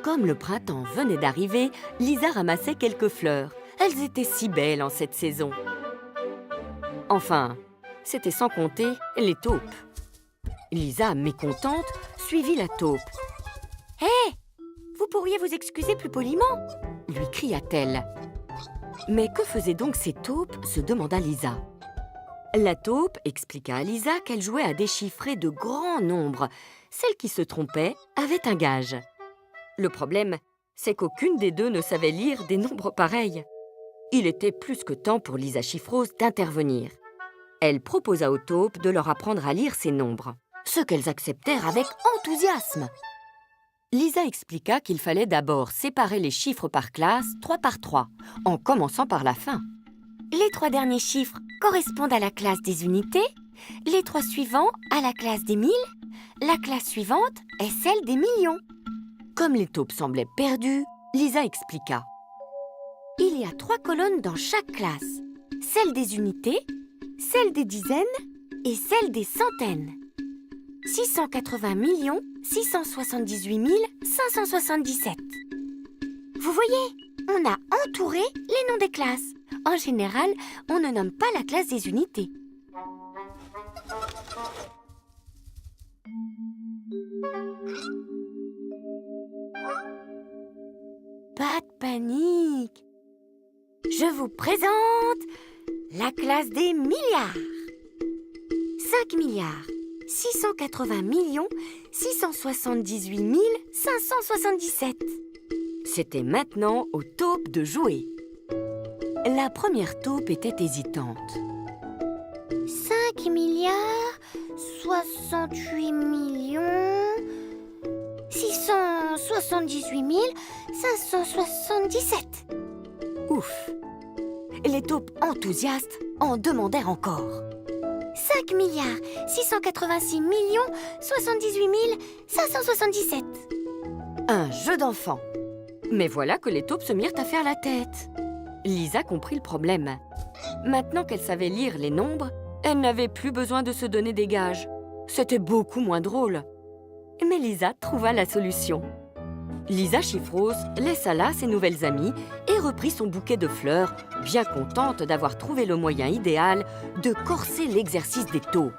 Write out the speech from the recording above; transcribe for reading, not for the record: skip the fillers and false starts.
Comme le printemps venait d'arriver, Lisa ramassait quelques fleurs. Elles étaient si belles en cette saison. Enfin, c'était sans compter les taupes. Lisa, mécontente, suivit la taupe. « Hé, vous pourriez vous excuser plus poliment ?» lui cria-t-elle. Mais que faisaient donc ces taupes se demanda Lisa. La taupe expliqua à Lisa qu'elle jouait à déchiffrer de grands nombres. Celle qui se trompait avait un gage. Le problème, c'est qu'aucune des deux ne savait lire des nombres pareils. Il était plus que temps pour Lisa Chiffrose d'intervenir. Elle proposa aux taupes de leur apprendre à lire ces nombres, ce qu'elles acceptèrent avec enthousiasme. Lisa expliqua qu'il fallait d'abord séparer les chiffres par classe, 3 par 3, en commençant par la fin. Les 3 derniers chiffres correspondent à la classe des unités, les 3 suivants à la classe des 1000, la classe suivante est celle des millions. Comme les taupes semblaient perdues, Lisa expliqua. Il y a 3 colonnes dans chaque classe, celle des unités, celle des dizaines et celle des centaines. 680 678 577. Vous voyez, on a entouré les noms des classes. En général, on ne nomme pas la classe des unités. Pas de panique. Je vous présente la classe des milliards. 5 milliards 680 678 577. C'était maintenant aux taupes de jouer. La première taupe était hésitante. 5 milliards 68 678 577. Ouf! Les taupes enthousiastes en demandèrent encore. 5 milliards 686 78 577. Un jeu d'enfant. Mais voilà que les taupes se mirent à faire la tête. Lisa comprit le problème. Maintenant qu'elle savait lire les nombres, elle n'avait plus besoin de se donner des gages. C'était beaucoup moins drôle. Mais Lisa trouva la solution. Lisa Chiffrose laissa là ses nouvelles amies et reprit son bouquet de fleurs, bien contente d'avoir trouvé le moyen idéal de corser l'exercice des taupes.